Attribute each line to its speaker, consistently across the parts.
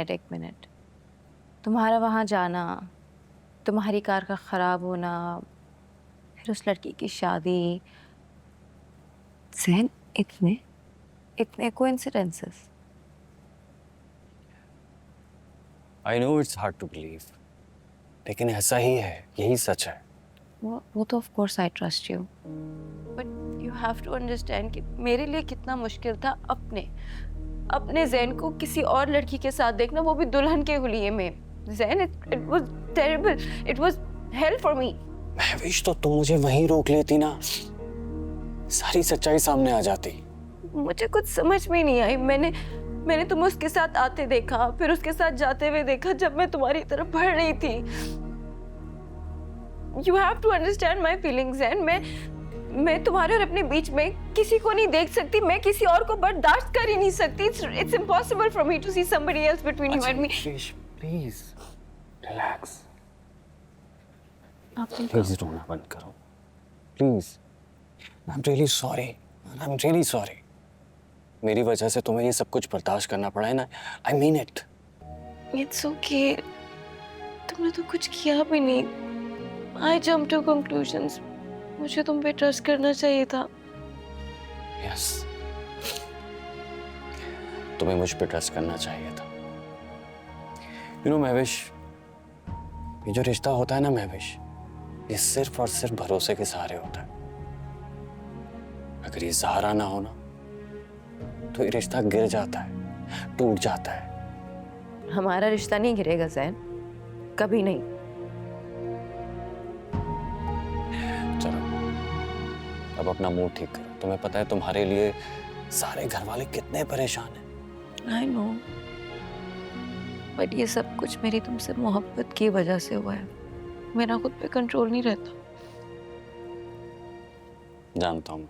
Speaker 1: एक मिनट, तुम्हारा वहाँ जाना, तुम्हारी कार का खराब होना, फिर उस लड़की की शादी, ज़ैन, इतने इतने coincidences.
Speaker 2: I know it's hard to believe, लेकिन ऐसा ही है, यही सच है।
Speaker 1: वो तो of course I trust you, but you have to understand कि मेरे लिए कितना मुश्किल था अपने ज़ैन को किसी और लड़की के साथ देखना, वो भी दुल्हन के हुलिये में। Zain, it was terrible, it was hell for me.
Speaker 2: Mahwish, तो तुम मुझे वहीं रोक लेती ना, सारी सच्चाई सामने आ जाती।
Speaker 1: मुझे कुछ समझ में नहीं आई। मैंने तुम्हें उसके साथ आते देखा, फिर उसके साथ जाते हुए देखा जब मैं तुम्हारी तरफ बढ़ रही थी। You have to understand my feelings, ज़ैन। मैं तुम्हारे और अपने बीच में किसी को नहीं देख सकती, मैं किसी और को बर्दाश्त कर ही नहीं सकती। It's impossible for me to see somebody else between you and me.
Speaker 2: Please, relax.
Speaker 1: Please
Speaker 2: रोना बंद करो, please. I'm really sorry. I'm really sorry. मेरी वजह से तुम्हें ये सब कुछ बर्दाश्त करना पड़ा है ना। I mean it.
Speaker 1: It's okay. तुमने तो कुछ किया भी नहीं। I jumped to conclusions. मुझे तुम पे ट्रस्ट करना चाहिए था।
Speaker 2: Yes. तुम्हें मुझ पे ट्रस्ट करना चाहिए था। You know, महविश, ये जो रिश्ता होता है ना महविश, ये सिर्फ और सिर्फ भरोसे के सहारे होता है। अगर ये सहारा ना हो ना, तो ये रिश्ता गिर जाता है, टूट जाता है।
Speaker 1: हमारा रिश्ता नहीं गिरेगा ज़ैन, कभी नहीं।
Speaker 2: चलो, अब अपना मूड ठीक करो। तुम्हें पता है तुम्हारे लिए सारे घर वाले कितने परेशान हैं।
Speaker 1: I know, बट ये सब कुछ मेरी तुमसे मोहब्बत की वजह से हुआ है। मेरा खुद पे कंट्रोल नहीं रहता।
Speaker 2: जानता हूँ मैं।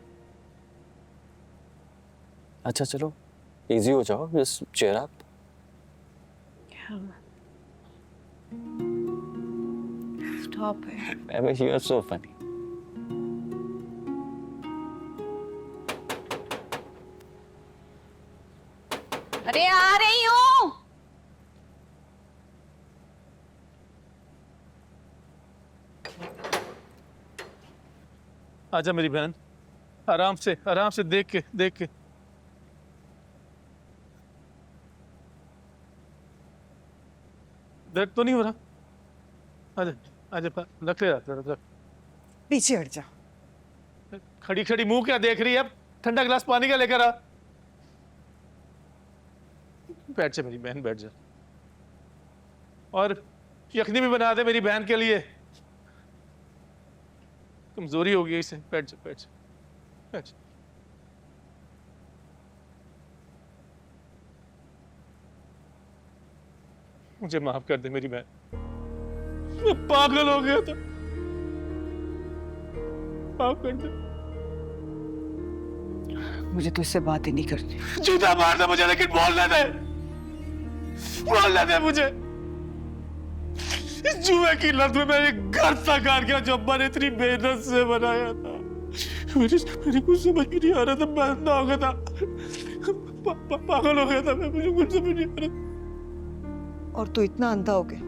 Speaker 2: अच्छा चलो, इजी हो जाओ, just cheer up.
Speaker 1: Stop it.
Speaker 2: Mahvish, you are so funny.
Speaker 1: अरे आ रही हूँ।
Speaker 3: आजा मेरी बहन, आराम से देख के। दर्द तो नहीं हो रहा? आजा रख ले, रख।
Speaker 4: पीछे हट जा।
Speaker 3: खड़ी मुंह क्या देख रही है? अब ठंडा गिलास पानी का लेकर आ। बैठ जा मेरी बहन, बैठ जा। और यखनी भी बना दे मेरी बहन के लिए, कमजोरी हो गई इसे। बैठ जा। मुझे माफ कर दे मेरी बहन, मैं पागल हो गया था। माफ कर दे।
Speaker 4: मुझे तो इससे बात ही नहीं करनी।
Speaker 3: जूता मार दे मुझे, लेकिन बोलने दे मुझे। इस जुए की लत में मैंने घर तक आ गया जो मैंने इतनी मेहनत से बनाया था। मेरी कुछ समझ में नहीं आ रहा था, मैं अंधा हो गया था, पागल हो गया था मैं, मुझे कुछ समझ नहीं आ रहा।
Speaker 4: और तू इतना अंधा हो गया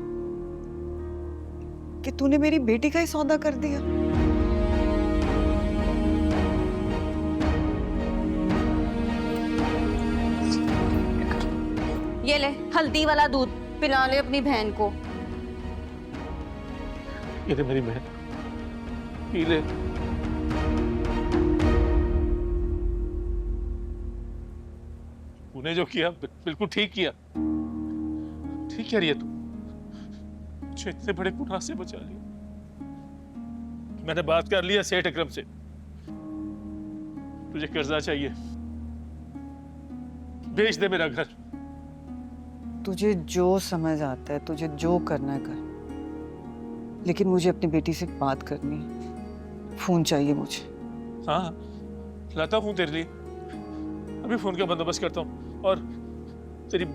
Speaker 4: कि तूने मेरी बेटी का ही सौदा कर दिया।
Speaker 1: ये ले हल्दी वाला दूध, पिला ले अपनी बहन को।
Speaker 3: ये ले मेरी बहन, पी ले। तूने जो किया बिल्कुल ठीक किया। ठीक कह रही है तू, मुझे इतने बड़े गुनाह से बचा लिया। मैंने बात कर लिया सेठ अकरम से, तुझे कर्जा चाहिए, बेच दे मेरा घर।
Speaker 4: तुझे जो समझ आता है, तुझे जो करना है कर, लेकिन मुझे अपनी बेटी से बात करनी है। फोन चाहिए मुझे।
Speaker 3: हाँ, लाता हूँ तेरे लिए, अभी फोन का बंदोबस्त करता हूँ और तेरी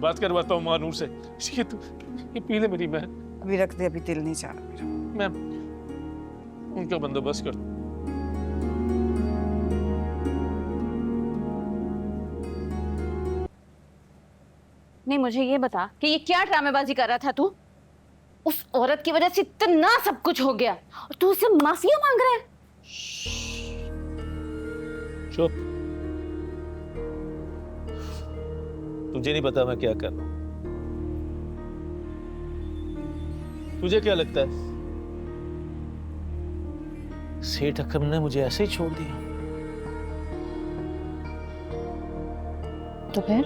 Speaker 3: बात करवाता हूँ मानूर से। ये तू ये पी ले मेरी बहन।
Speaker 4: अभी रख दे, अभी दिल नहीं चाह रहा मेरा।
Speaker 3: मैं उनका बंदोबस्त करता हूँ।
Speaker 1: नहीं, मुझे ये बता कि ये क्या ड्रामेबाजी कर रहा था तू? उस औरत की वजह से इतना सब कुछ हो गया और तू उससे माफिया मांग रहा है?
Speaker 3: चुप। तुझे नहीं पता मैं क्या कर रहा हूं। तुझे क्या लगता है सेठ अकरम ने मुझे ऐसे ही छोड़ दिया?
Speaker 1: तो फिर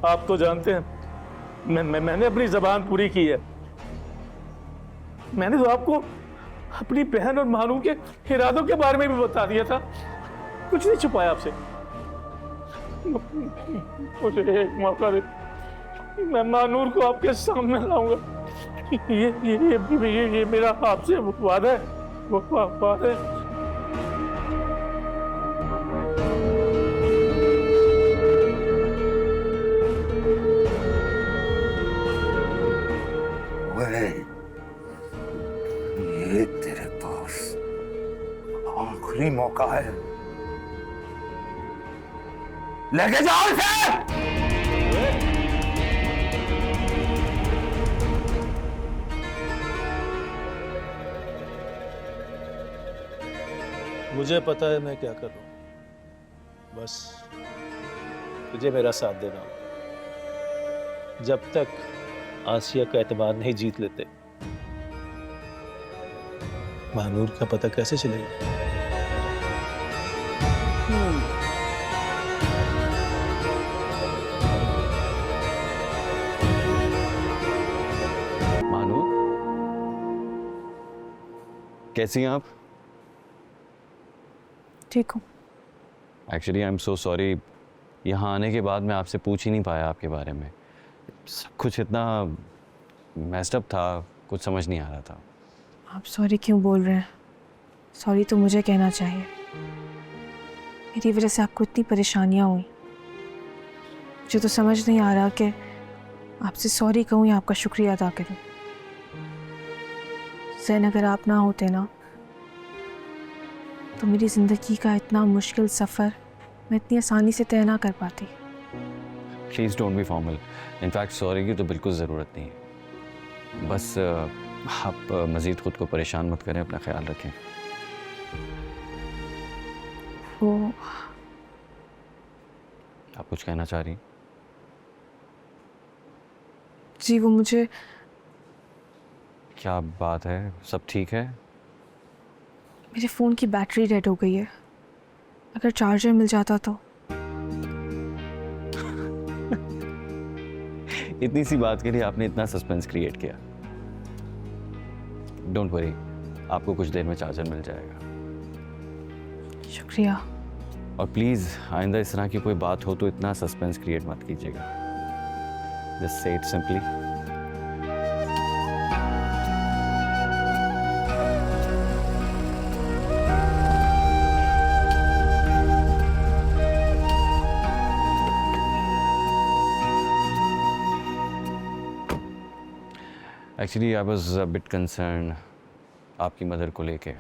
Speaker 3: आप तो जानते हैं मैंने अपनी जबान पूरी की है। मैंने तो आपको अपनी बहन और महानूर के इरादों के बारे में भी बता दिया था, कुछ नहीं छुपाया आपसे। मुझे एक मौका दे, मैं महानूर को आपके सामने लाऊंगा। ये मेरा आपसे वादा है, वादा है।
Speaker 5: ये तेरे पास आखिरी मौका है, लेके जाओ इसे।
Speaker 3: मुझे पता है मैं क्या कर रहा हूं, बस तुझे मेरा साथ देना होगा। जब तक आसिया का एतबार नहीं जीत लेते, महानूर का पता कैसे चलेगा?
Speaker 2: मानू, कैसी हैं आप?
Speaker 6: ठीक हूँ।
Speaker 2: Actually I am so sorry, यहाँ आने के बाद मैं आपसे पूछ ही नहीं पाया आपके बारे में। सब कुछ इतना मेस्ड अप था, कुछ समझ नहीं आ रहा था।
Speaker 6: आप सॉरी क्यों बोल रहे हैं? सॉरी तो मुझे कहना चाहिए। मेरी वजह से आपको इतनी परेशानियाँ हुई। मुझे तो समझ नहीं आ रहा कि आपसे सॉरी कहूँ या आपका शुक्रिया अदा करूँ। ज़ैन, अगर आप ना होते ना तो मेरी ज़िंदगी का इतना मुश्किल सफ़र मैं इतनी आसानी से तय ना कर पाती।
Speaker 2: Please don't be formal. In fact sorry की तो बिल्कुल ज़रूरत नहीं है। बस आप मज़ीद खुद को परेशान मत करें, अपना ख्याल रखें।
Speaker 6: वो
Speaker 2: आप कुछ कहना चाह रही?
Speaker 6: जी, वो मुझे
Speaker 2: क्या बात है? सब ठीक है?
Speaker 6: मेरे फ़ोन की बैटरी डेड हो गई है। अगर चार्जर मिल जाता तो।
Speaker 2: इतनी सी बात के लिए आपने इतना सस्पेंस क्रिएट किया। डोंट वरी, आपको कुछ देर में चार्जर मिल जाएगा।
Speaker 6: शुक्रिया।
Speaker 2: और प्लीज़ आइंदा इस तरह की कोई बात हो तो इतना सस्पेंस क्रिएट मत कीजिएगा। Just say it simply. Actually I was a bit concern आपकी मदर को लेके,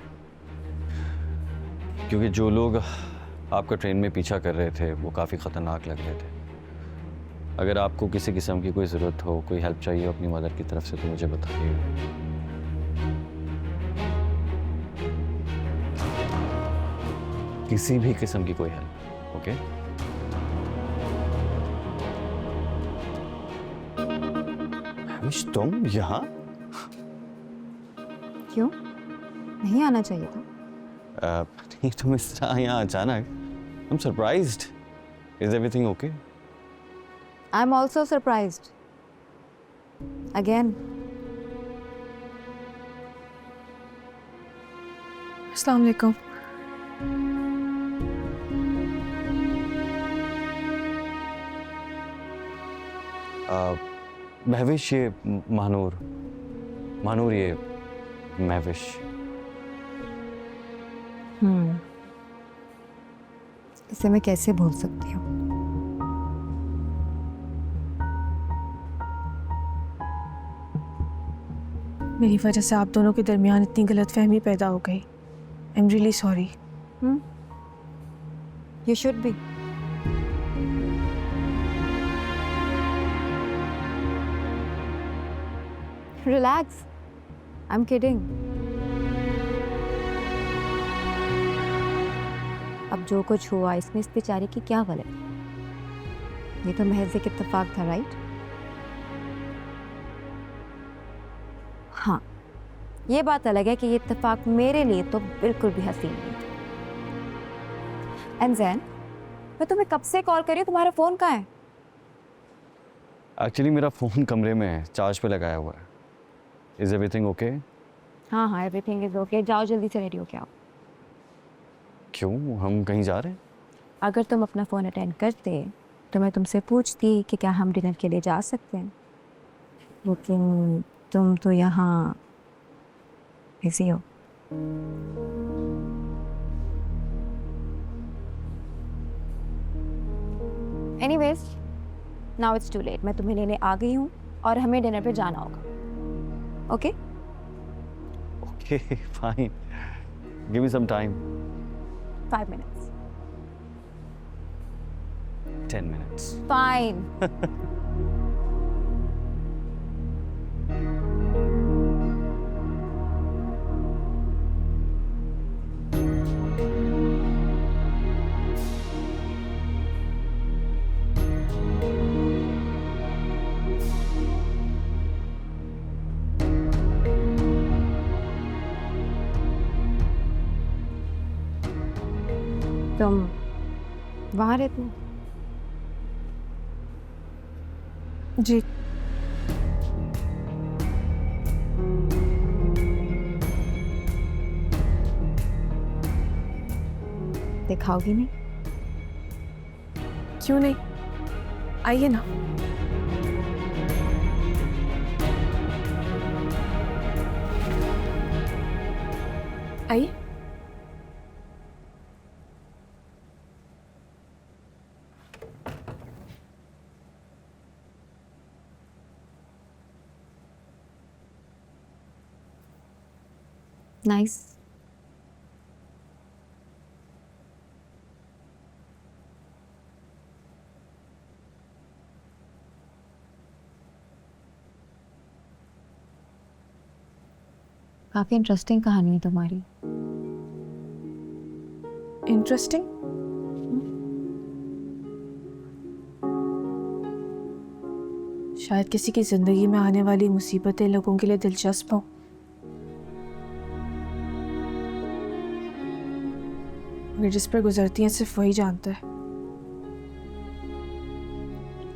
Speaker 2: क्योंकि जो लोग आपका ट्रेन में पीछा कर रहे थे वो काफ़ी ख़तरनाक लग रहे थे। अगर आपको किसी किस्म की कोई ज़रूरत हो, कोई हेल्प चाहिए अपनी मदर की तरफ से तो मुझे बताइए। किसी भी किस्म की कोई हेल्प, ओके? हमीश, तुम यहाँ?
Speaker 7: क्यों? नहीं आना चाहिए था?
Speaker 2: नहीं, तुम इस तरह यहाँ अचानक। I'm surprised. Is everything okay?
Speaker 7: I'm also surprised. Again.
Speaker 6: अस्सलाम वालेकुम।
Speaker 2: महविश, ये महानूर ये महविश।
Speaker 7: इसे मैं कैसे भूल सकती हूँ?
Speaker 6: मेरी वजह से आप दोनों के दरमियान इतनी गलतफहमी पैदा हो गई। I am really sorry.
Speaker 7: You should be. Relax. I'm kidding. अब जो कुछ हुआ इसमें इस बेचारे की क्या गलती? ये तो महज एक इत्तेफाक था, राइट? हाँ, ये बात अलग है कि ये इत्तेफाक मेरे लिए तो बिल्कुल भी हसीन नहीं था। एंड ज़ैन, मैं तुम्हें कब से कॉल कर रही हूँ, तुम्हारा फ़ोन कहाँ है?
Speaker 2: एक्चुअली मेरा फ़ोन कमरे में है, चार्ज पे लगाया हुआ है। Is everything okay?
Speaker 7: हाँ हाँ, एवरीथिंग इज़ ओके। जाओ जल्दी से रेडी हो के आओ।
Speaker 2: क्यों, हम कहीं जा रहे हैं?
Speaker 7: अगर तुम अपना फ़ोन अटेंड करते तो मैं तुमसे पूछती कि क्या हम डिनर के लिए जा सकते हैं, लेकिन तुम तो यहाँ बिजी हो। Anyways, now it's too late. मैं तुम्हें लेने आ गई हूँ और हमें डिनर पे जाना होगा। Okay?
Speaker 2: Okay fine, give me some time.
Speaker 7: 5 minutes.
Speaker 2: 10 minutes.
Speaker 7: Fine. तुम वहाँ रहती हो?
Speaker 6: जी।
Speaker 7: दिखाओगी नहीं?
Speaker 6: क्यों नहीं, आइए ना। आइए।
Speaker 7: नाइस। काफी इंटरेस्टिंग कहानी है तुम्हारी।
Speaker 6: इंटरेस्टिंग? शायद किसी की जिंदगी में आने वाली मुसीबतें लोगों के लिए दिलचस्प हों। मगर जिस पर गुजरती हैं सिर्फ वही जानता है।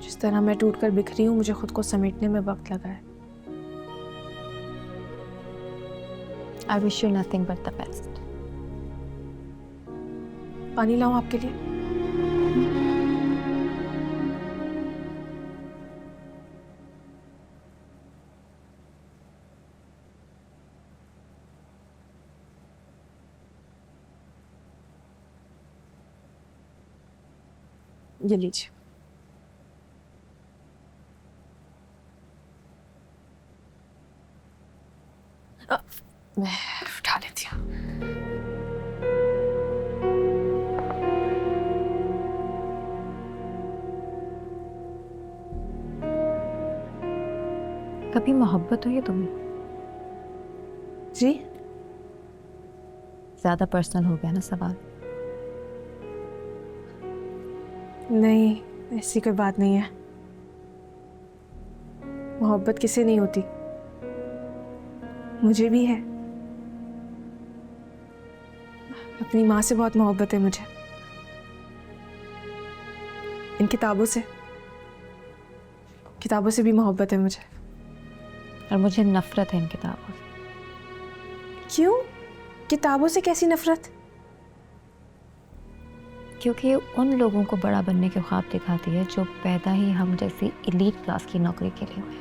Speaker 6: जिस तरह मैं टूट कर बिखरी हूँ, मुझे खुद को समेटने में वक्त लगा है।
Speaker 7: I wish you nothing but the best.
Speaker 6: पानी लाऊं आपके लिए? ये लीजिए। मैं उठा लेती हूँ।
Speaker 7: कभी मोहब्बत हुई है तुम्हें?
Speaker 6: जी?
Speaker 7: ज्यादा पर्सनल हो गया ना सवाल।
Speaker 6: नहीं, ऐसी कोई बात नहीं है। मोहब्बत किसे नहीं होती, मुझे भी है। अपनी माँ से बहुत मोहब्बत है मुझे, इन किताबों से भी मोहब्बत है मुझे।
Speaker 7: और मुझे नफरत है इन किताबों से।
Speaker 6: क्यों? किताबों से कैसी नफरत?
Speaker 7: क्योंकि उन लोगों को बड़ा बनने के ख्वाब दिखाती है जो पैदा ही हम जैसी एलीट क्लास की नौकरी के लिए हुए।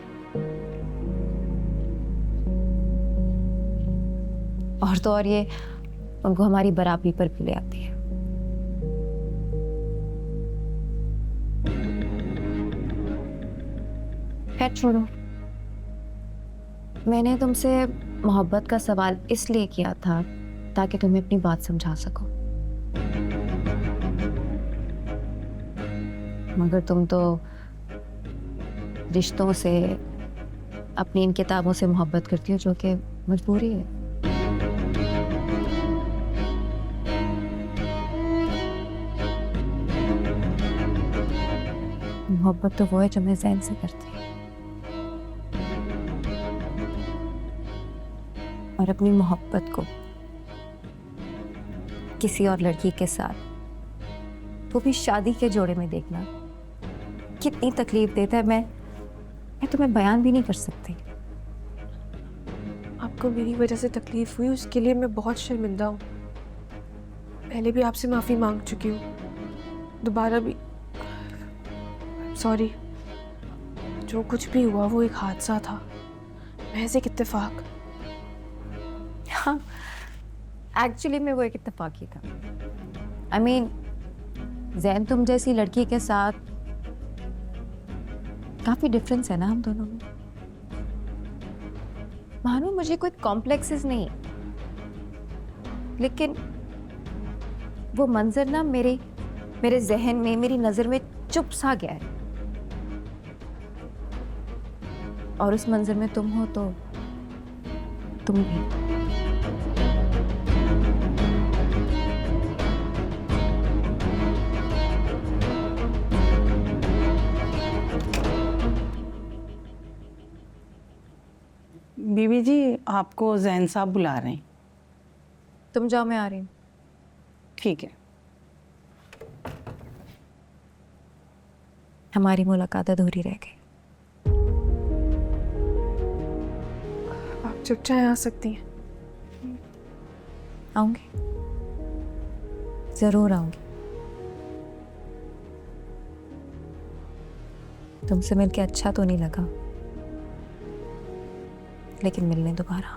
Speaker 7: और तो और ये उनको हमारी बराबरी पर भी ले आती है। खैर छोड़ो, मैंने तुमसे मोहब्बत का सवाल इसलिए किया था ताकि तुम्हें अपनी बात समझा सको, मगर तुम तो रिश्तों से, अपनी इन किताबों से मोहब्बत करती हो, जो कि मजबूरी है। मोहब्बत तो वो है जो मैं ज़हन से करती हूँ, और अपनी मोहब्बत को किसी और लड़की के साथ, वो भी शादी के जोड़े में देखना कितनी तकलीफ देता है, मैं तुम्हें बयान भी नहीं कर सकती।
Speaker 6: आपको मेरी वजह से तकलीफ हुई, उसके लिए मैं बहुत शर्मिंदा हूँ। पहले भी आपसे माफ़ी मांग चुकी हूँ, दोबारा भी सॉरी। जो कुछ भी हुआ वो एक हादसा था, महज एक इत्तेफाक।
Speaker 7: हाँ, एक्चुअली में वो एक इत्तेफाक ही था। आई मीन, जैन तुम जैसी लड़की के साथ काफी डिफरेंस है ना हम दोनों में। मानो मुझे कोई कॉम्प्लेक्सेस नहीं, लेकिन वो मंजर ना मेरे जहन में, मेरी नजर में चुप सा गया है, और उस मंजर में तुम हो तो तुम भी।
Speaker 8: बीबी जी, आपको जैन साहब बुला रहे हैं।
Speaker 7: तुम जाओ, मैं आ रही हूँ।
Speaker 8: ठीक है।
Speaker 7: हमारी मुलाकात अधूरी रह गई।
Speaker 6: आप जब चाहे आ सकती हैं।
Speaker 7: आऊंगी, जरूर आऊंगी। तुमसे मिलके अच्छा तो नहीं लगा, लेकिन मिलने दोबारा।